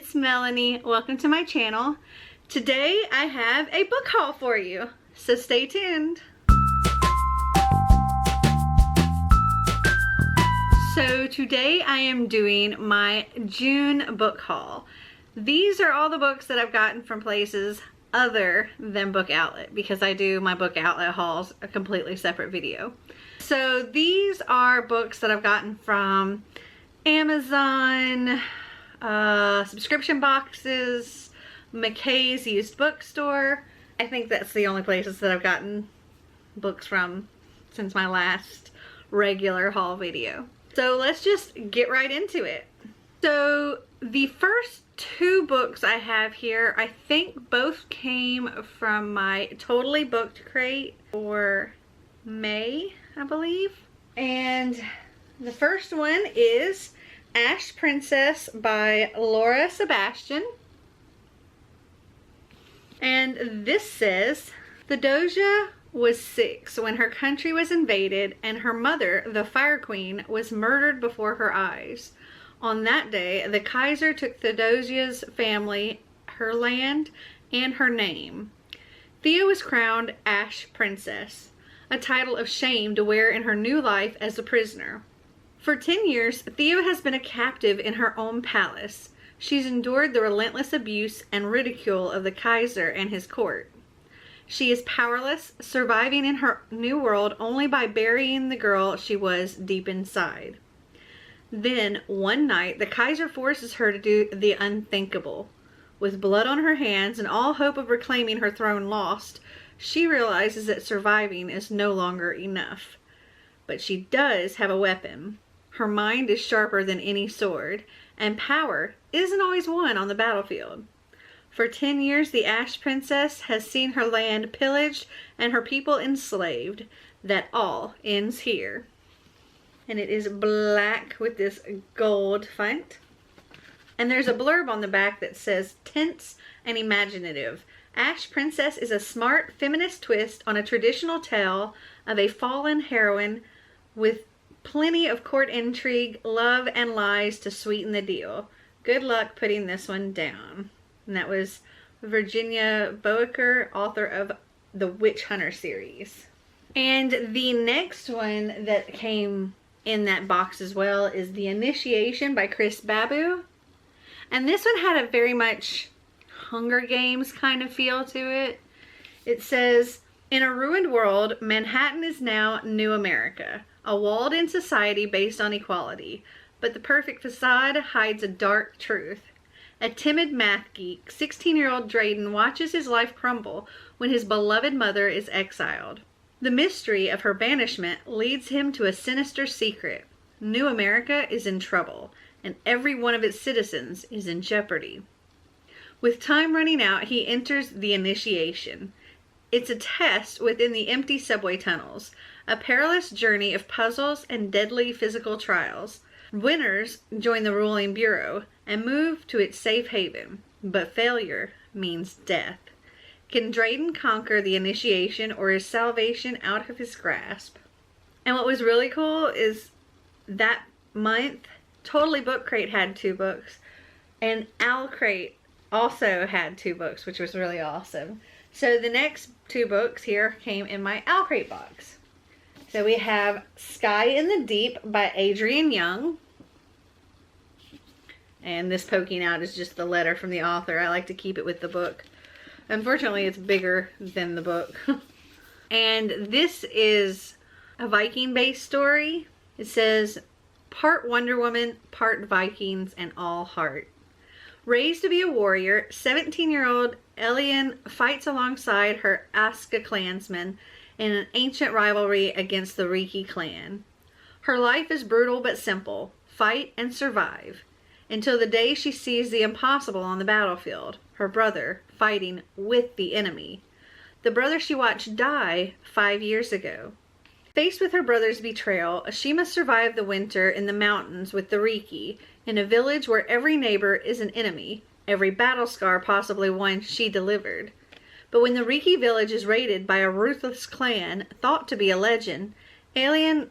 it's Melanie. Welcome to my channel. Today I have a book haul for you, so stay tuned. So today I am doing my June book haul. These are all the books that I've gotten from places other than Book Outlet, because I do my Book Outlet hauls a completely separate video. So these are books that I've gotten from Amazon, subscription boxes, McKay's used bookstore. I think that's the only places that I've gotten books from since my last regular haul video. So let's just get right into it. So the first two books I have here, I think both came from my Totally Booked crate for May, I believe. And the first one is Ash Princess by Laura Sebastian. And this says, the Doja was 6 when her country was invaded and her mother, the Fire Queen, was murdered before her eyes. On that day, the Kaiser took the Doja's family, her land, and her name. Thea was crowned Ash Princess, a title of shame to wear in her new life as a prisoner. For 10 years, Thea has been a captive in her own palace. She's endured the relentless abuse and ridicule of the Kaiser and his court. She is powerless, surviving in her new world only by burying the girl she was deep inside. Then, one night, the Kaiser forces her to do the unthinkable. With blood on her hands and all hope of reclaiming her throne lost, she realizes that surviving is no longer enough. But she does have a weapon. Her mind is sharper than any sword, and power isn't always won on the battlefield. For 10 years, the Ash Princess has seen her land pillaged and her people enslaved. That all ends here. And it is black with this gold font. And there's a blurb on the back that says, tense and imaginative. Ash Princess is a smart feminist twist on a traditional tale of a fallen heroine with plenty of court intrigue, love, and lies to sweeten the deal. Good luck putting this one down. And that was Virginia Boecker, author of the Witch Hunter series. And the next one that came in that box as well is The Initiation by Chris Babu. And this one had a very much Hunger Games kind of feel to it. It says, in a ruined world, Manhattan is now New America, a walled-in society based on equality. But the perfect facade hides a dark truth. A timid math geek, 16-year-old Drayden watches his life crumble when his beloved mother is exiled. The mystery of her banishment leads him to a sinister secret. New America is in trouble, and every one of its citizens is in jeopardy. With time running out, he enters the initiation. It's a test within the empty subway tunnels, a perilous journey of puzzles and deadly physical trials. Winners join the ruling bureau and move to its safe haven, but failure means death. Can Drayden conquer the initiation, or is salvation out of his grasp? And what was really cool is that month, Totally Book Crate had 2 books, and Owl Crate also had 2 books, which was really awesome. So the next 2 books here came in my Owl Crate box. So we have Sky in the Deep by Adrienne Young. And this poking out is just the letter from the author. I like to keep it with the book. Unfortunately, it's bigger than the book. And this is a Viking-based story. It says, part Wonder Woman, part Vikings, and all heart. Raised to be a warrior, 17-year-old Elian fights alongside her Aska clansmen in an ancient rivalry against the Riki clan. Her life is brutal but simple. Fight and survive. Until the day she sees the impossible on the battlefield, her brother fighting with the enemy. The brother she watched die 5 years ago. Faced with her brother's betrayal, she must survive the winter in the mountains with the Riki, in a village where every neighbor is an enemy, every battle scar possibly one she delivered. But when the Riki village is raided by a ruthless clan thought to be a legend, Alien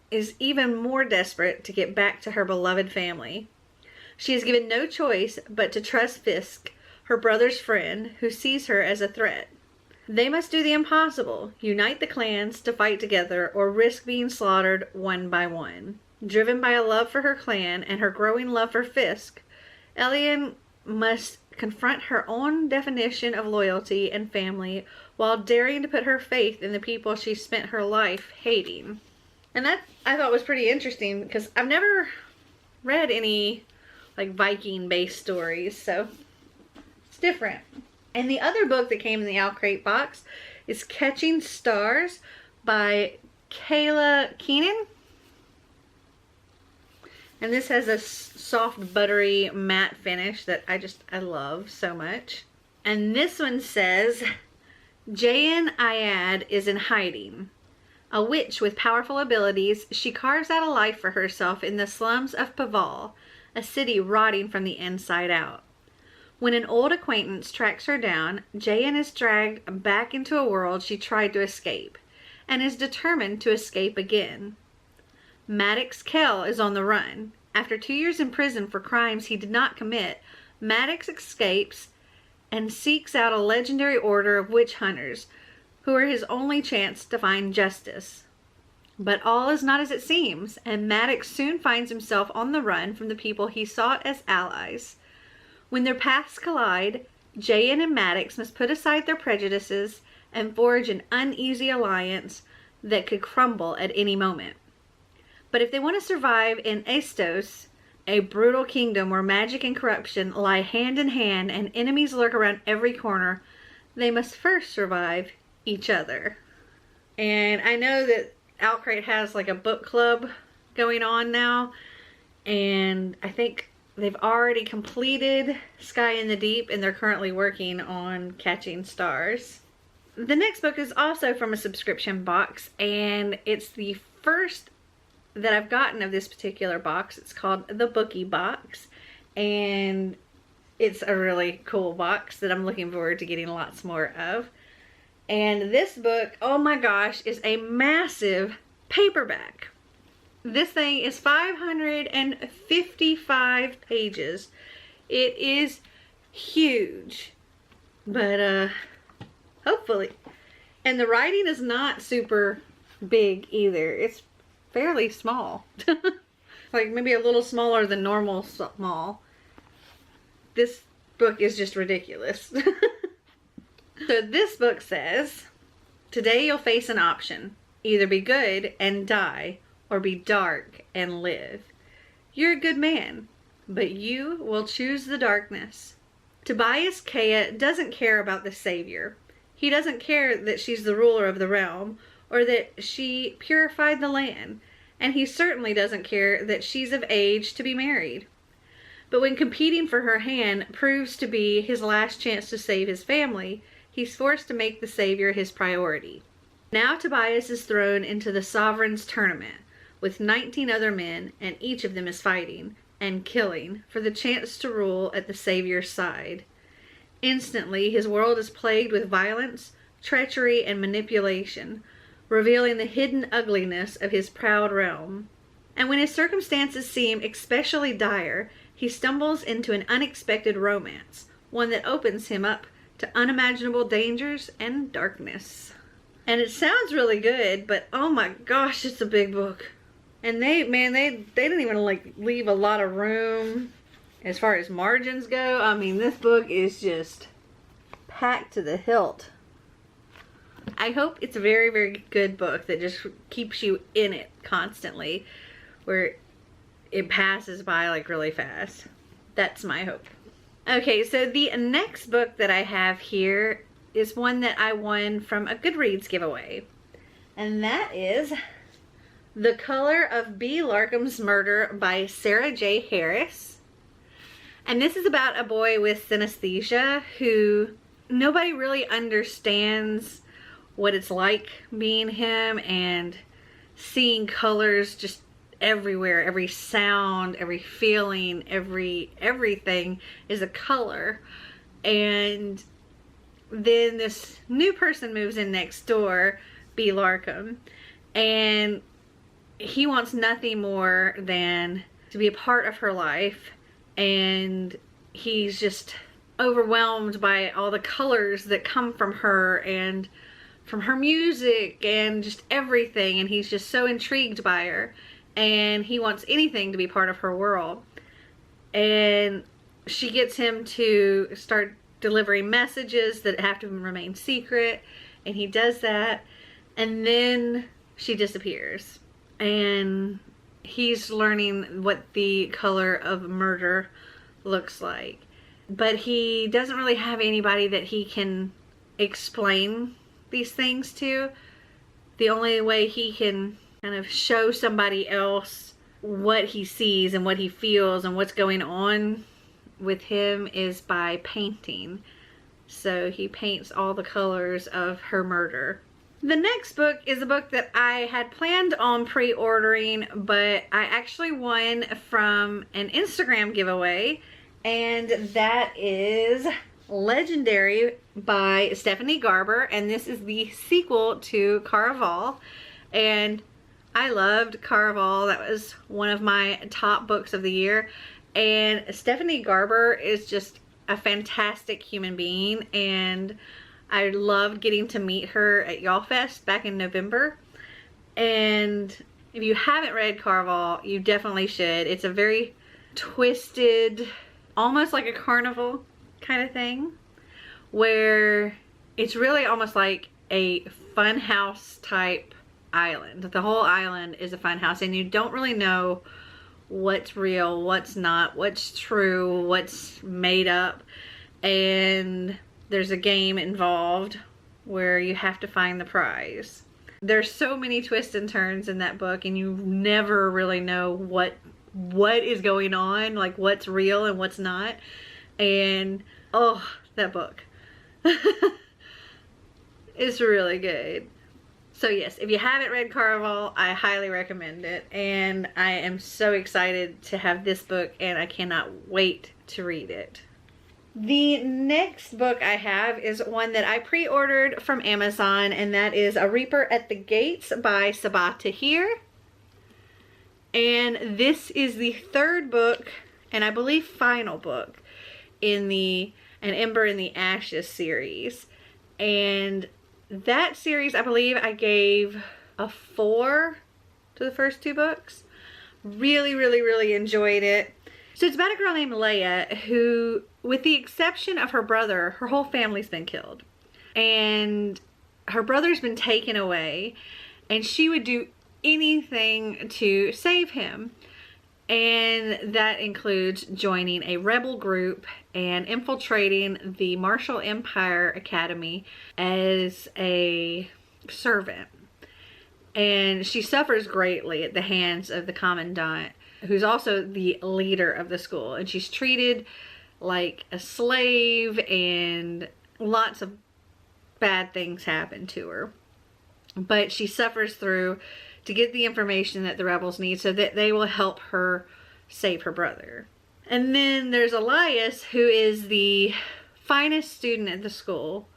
is even more desperate to get back to her beloved family. She is given no choice but to trust Fisk, her brother's friend, who sees her as a threat. They must do the impossible, unite the clans to fight together or risk being slaughtered one by one. Driven by a love for her clan and her growing love for Fisk, Elian must confront her own definition of loyalty and family while daring to put her faith in the people she spent her life hating. And that I thought was pretty interesting because I've never read any like Viking based stories, so it's different. And the other book that came in the Owl Crate box is Catching Stars by Kayla Keenan. And this has a soft, buttery, matte finish that I love so much. And this one says, Jayan Ayad is in hiding. A witch with powerful abilities, she carves out a life for herself in the slums of Paval, a city rotting from the inside out. When an old acquaintance tracks her down, Jayan is dragged back into a world she tried to escape, and is determined to escape again. Maddox Kell is on the run. After 2 years in prison for crimes he did not commit, Maddox escapes and seeks out a legendary order of witch hunters, who are his only chance to find justice. But all is not as it seems, and Maddox soon finds himself on the run from the people he sought as allies. When their paths collide, Jayan and Maddox must put aside their prejudices and forge an uneasy alliance that could crumble at any moment. But if they want to survive in Estos, a brutal kingdom where magic and corruption lie hand in hand and enemies lurk around every corner, they must first survive each other. And I know that Owl Crate has like a book club going on now, and I think they've already completed Sky in the Deep and they're currently working on Catching Stars. The next book is also from a subscription box, and it's the first that I've gotten of this particular box. It's called the Bookie Box, and it's a really cool box that I'm looking forward to getting lots more of. And this book, oh my gosh, is a massive paperback. This thing is 555 pages. It is huge, but hopefully. And the writing is not super big either. It's fairly small. Like maybe a little smaller than normal small. This book is just ridiculous. So this book says, today you'll face an option. Either be good and die, or be dark and live. You're a good man, but you will choose the darkness. Tobias Kea doesn't care about the savior. He doesn't care that she's the ruler of the realm, or that she purified the land, and he certainly doesn't care that she's of age to be married. But when competing for her hand proves to be his last chance to save his family, he's forced to make the savior his priority. Now Tobias is thrown into the Sovereign's tournament with 19 other men, and each of them is fighting and killing for the chance to rule at the savior's side. Instantly, his world is plagued with violence, treachery, and manipulation, revealing the hidden ugliness of his proud realm. And when his circumstances seem especially dire, he stumbles into an unexpected romance, one that opens him up to unimaginable dangers and darkness. And it sounds really good, but oh my gosh, it's a big book. And they didn't even like leave a lot of room as far as margins go. I mean, this book is just packed to the hilt. I hope it's a very, very good book that just keeps you in it constantly, where it passes by like really fast. That's my hope. Okay, so the next book that I have here is one that I won from a Goodreads giveaway. And that is The Color of B. Larkham's Murder by Sarah J. Harris. And this is about a boy with synesthesia who nobody really understands what it's like being him, and seeing colors just everywhere. Every sound, every feeling, everything is a color. And then this new person moves in next door, B. Larkham, and he wants nothing more than to be a part of her life and he's just overwhelmed by all the colors that come from her and from her music and just everything, and he's just so intrigued by her, and he wants anything to be part of her world. And she gets him to start delivering messages that have to remain secret, and he does that, and then she disappears, and he's learning what the color of murder looks like. But he doesn't really have anybody that he can explain these things to. The only way he can kind of show somebody else what he sees and what he feels and what's going on with him is by painting. So he paints all the colors of her murder. The next book is a book that I had planned on pre-ordering, but I actually won from an Instagram giveaway, and that is Legendary by Stephanie Garber, and this is the sequel to Caraval. And I loved Caraval. That was one of my top books of the year, and Stephanie Garber is just a fantastic human being, and I loved getting to meet her at Y'all Fest back in November. And if you haven't read Caraval, you definitely should. It's a very twisted, almost like a carnival kind of thing, where it's really almost like a fun house type island. The whole island is a fun house, and you don't really know what's real, what's not, what's true, what's made up. And there's a game involved where you have to find the prize. There's so many twists and turns in that book, and you never really know what is going on, like what's real and what's not. And oh, that book. It's really good. So yes, if you haven't read Caraval, I highly recommend it, and I am so excited to have this book, and I cannot wait to read it. The next book I have is one that I pre-ordered from Amazon, and that is A Reaper at the Gates by Sabaa Tahir. And this is the third book, and I believe final book, in the An Ember in the Ashes series. And that series, I believe I gave a 4 to the first 2 books. Really, really, really enjoyed it. So it's about a girl named Leia who, with the exception of her brother, her whole family's been killed. And her brother's been taken away, and she would do anything to save him. And that includes joining a rebel group and infiltrating the Marshall Empire Academy as a servant. And she suffers greatly at the hands of the commandant, who's also the leader of the school. And she's treated like a slave, and lots of bad things happen to her. But she suffers through to get the information that the rebels need so that they will help her save her brother. And then there's Elias, who is the finest student at the school,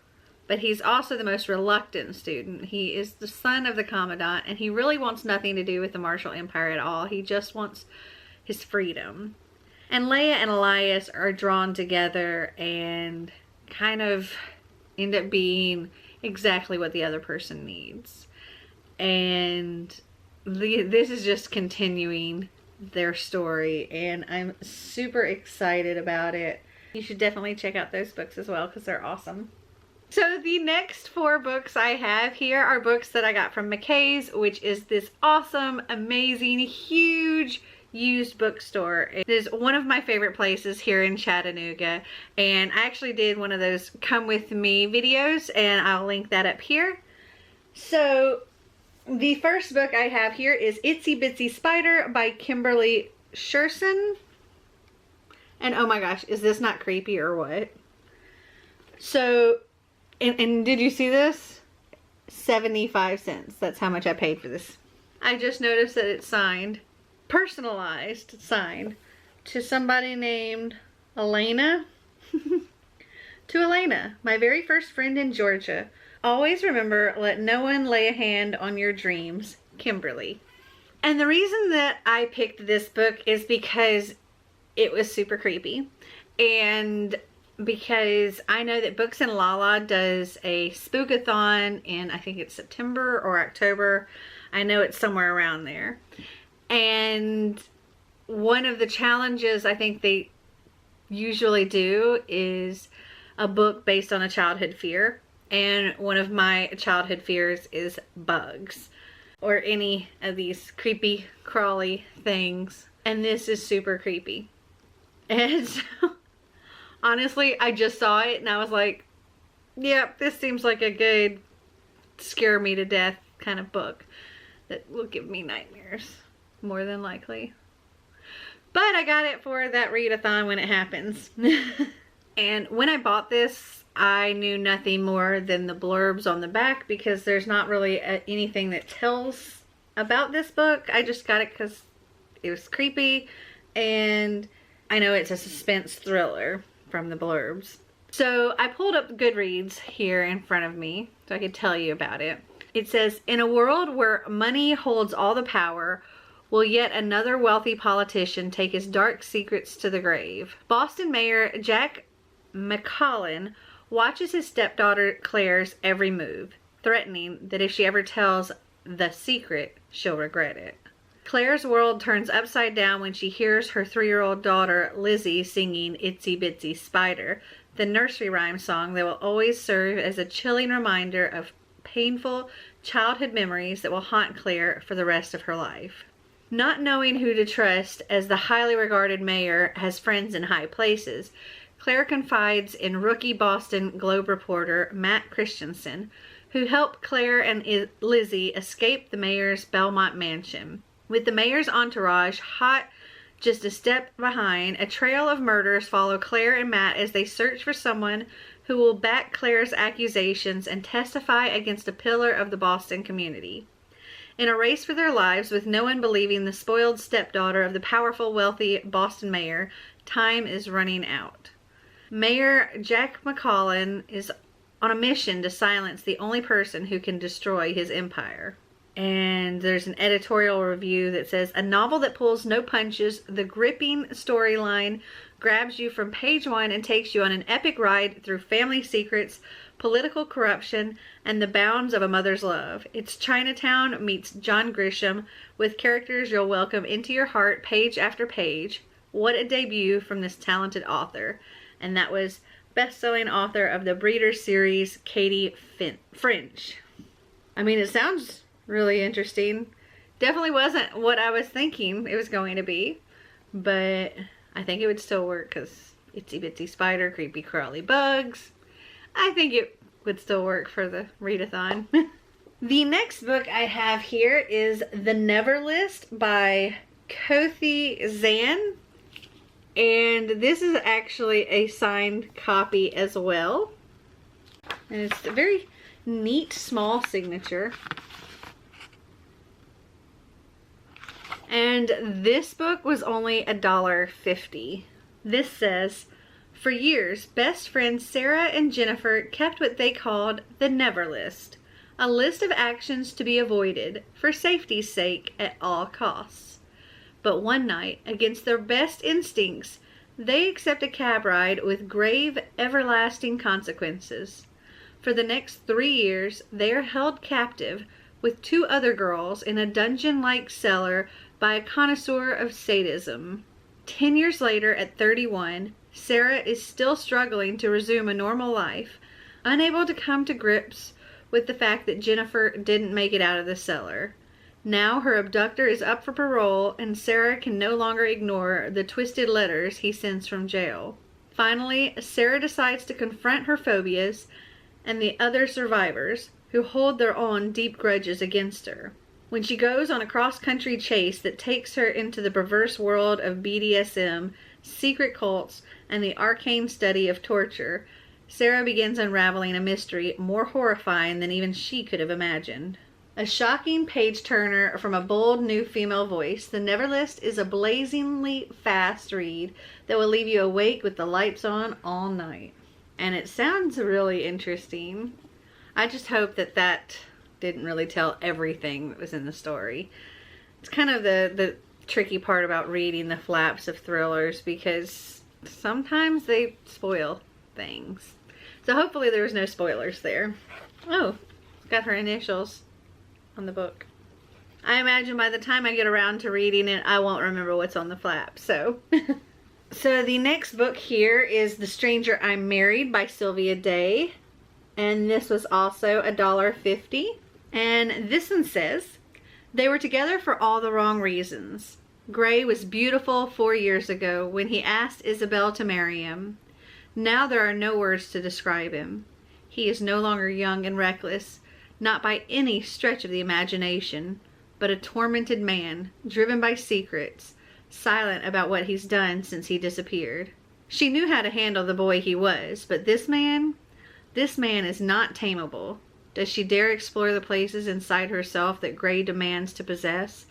but he's also the most reluctant student. He is the son of the commandant, and he really wants nothing to do with the Marshall Empire at all. He just wants his freedom. And Leia and Elias are drawn together and kind of end up being exactly what the other person needs. And this is just continuing their story, and I'm super excited about it. You should definitely check out those books as well, because they're awesome. So the next 4 books I have here are books that I got from McKay's, which is this awesome, amazing, huge used bookstore. It is one of my favorite places here in Chattanooga, and I actually did one of those come with me videos, and I'll link that up here. So the first book I have here is Itsy Bitsy Spider by Kimberly Sherson. And oh my gosh, is this not creepy or what? So, and did you see this? 75 cents. That's how much I paid for this. I just noticed that it's signed, personalized, signed to somebody named Elena. To Elena, my very first friend in Georgia. Always remember, let no one lay a hand on your dreams. Kimberly. And the reason that I picked this book is because it was super creepy. And because I know that Books and Lala does a spookathon in, I think it's September or October. I know it's somewhere around there. And one of the challenges I think they usually do is a book based on a childhood fear. And one of my childhood fears is bugs or any of these creepy crawly things. And this is super creepy. And so, honestly, I just saw it and I was like, yep, this seems like a good scare me to death kind of book that will give me nightmares, more than likely. But I got it for that readathon when it happens. And when I bought this, I knew nothing more than the blurbs on the back because there's not really anything that tells about this book. I just got it because it was creepy and I know it's a suspense thriller from the blurbs. So I pulled up Goodreads here in front of me so I could tell you about it. It says, in a world where money holds all the power, will yet another wealthy politician take his dark secrets to the grave? Boston Mayor Jack McCollin watches his stepdaughter Claire's every move, threatening that if she ever tells the secret, she'll regret it. Claire's world turns upside down when she hears her 3-year-old daughter Lizzie singing Itsy Bitsy Spider, the nursery rhyme song that will always serve as a chilling reminder of painful childhood memories that will haunt Claire for the rest of her life. Not knowing who to trust as the highly regarded mayor has friends in high places, Claire confides in rookie Boston Globe reporter Matt Christensen, who helped Claire and Lizzie escape the mayor's Belmont mansion. With the mayor's entourage hot just a step behind, a trail of murders follow Claire and Matt as they search for someone who will back Claire's accusations and testify against a pillar of the Boston community. In a race for their lives, with no one believing the spoiled stepdaughter of the powerful, wealthy Boston mayor, time is running out. Mayor Jack McCollin is on a mission to silence the only person who can destroy his empire. And there's an editorial review that says, a novel that pulls no punches, the gripping storyline grabs you from page 1 and takes you on an epic ride through family secrets, political corruption, and the bounds of a mother's love. It's Chinatown meets John Grisham with characters you'll welcome into your heart page after page. What a debut from this talented author. And that was best-selling author of the Breeder series, Katie French. I mean, it sounds really interesting. Definitely wasn't what I was thinking it was going to be, but I think it would still work because Itsy Bitsy Spider, creepy crawly bugs. I think it would still work for the readathon. The next book I have here is The Never List by Kothi Zan. And this is actually a signed copy as well. And it's a very neat small signature. And this book was only $1.50. This says, for years, best friends Sarah and Jennifer kept what they called the Never List, a list of actions to be avoided for safety's sake at all costs. But one night, against their best instincts, they accept a cab ride with grave, everlasting consequences. For the next 3 years, they are held captive with 2 other girls in a dungeon-like cellar by a connoisseur of sadism. 10 years later, at 31, Sarah is still struggling to resume a normal life, unable to come to grips with the fact that Jennifer didn't make it out of the cellar. Now her abductor is up for parole, and Sarah can no longer ignore the twisted letters he sends from jail. Finally, Sarah decides to confront her phobias and the other survivors, who hold their own deep grudges against her. When she goes on a cross-country chase that takes her into the perverse world of BDSM, secret cults, and the arcane study of torture, Sarah begins unraveling a mystery more horrifying than even she could have imagined. A shocking page-turner from a bold new female voice, The Never List is a blazingly fast read that will leave you awake with the lights on all night. And it sounds really interesting. I just hope that that didn't really tell everything that was in the story. It's kind of the tricky part about reading the flaps of thrillers, because sometimes they spoil things. So hopefully there was no spoilers there. Oh, it's got her initials on the book. I imagine by the time I get around to reading it, I won't remember what's on the flap, so. So the next book here is The Stranger I'm Married by Sylvia Day. And this was also $1.50. And this one says, they were together for all the wrong reasons. Gray was beautiful 4 years ago when he asked Isabel to marry him. Now there are no words to describe him. He is no longer young and reckless, not by any stretch of the imagination, but a tormented man, driven by secrets, silent about what he's done since he disappeared. She knew how to handle the boy he was, but this man is not tameable. Does she dare explore the places inside herself that Gray demands to possess?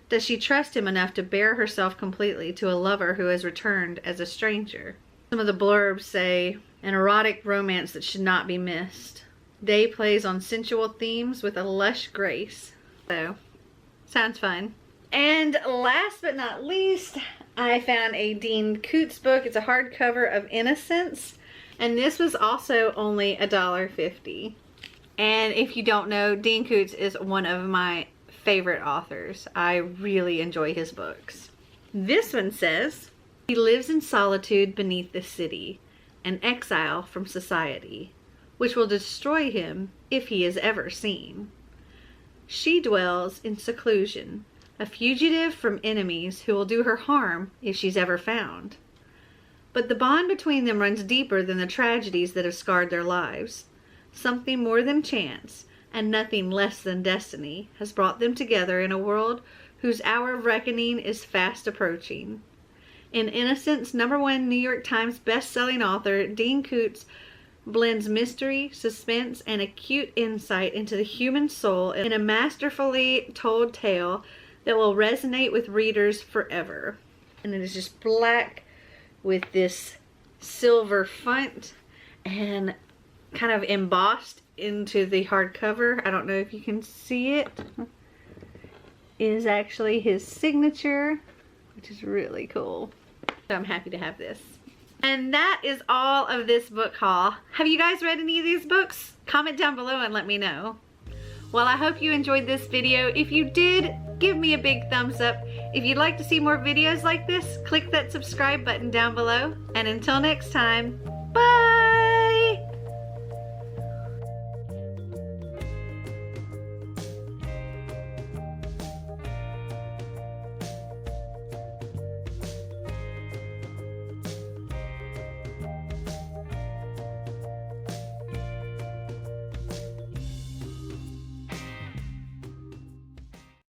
Does she trust him enough to bare herself completely to a lover who has returned as a stranger? Some of the blurbs say, an erotic romance that should not be missed. Day plays on sensual themes with a lush grace. So, sounds fun. And last but not least, I found a Dean Koontz book. It's a hardcover of Innocence. And this was also only $1.50. And if you don't know, Dean Koontz is one of my favorite authors. I really enjoy his books. This one says, he lives in solitude beneath the city, an exile from society, which will destroy him if he is ever seen. She dwells in seclusion, a fugitive from enemies who will do her harm if she's ever found. But the bond between them runs deeper than the tragedies that have scarred their lives. Something more than chance, and nothing less than destiny, has brought them together in a world whose hour of reckoning is fast approaching. In Innocence, #1 New York Times best-selling author Dean Koontz blends mystery, suspense, and acute insight into the human soul in a masterfully told tale that will resonate with readers forever. And it is just black with this silver font and kind of embossed into the hardcover. I don't know if you can see it. Is actually his signature, which is really cool. So I'm happy to have this. And that is all of this book haul. Have you guys read any of these books? Comment down below and let me know. Well, I hope you enjoyed this video. If you did, give me a big thumbs up. If you'd like to see more videos like this, click that subscribe button down below. And until next time, bye!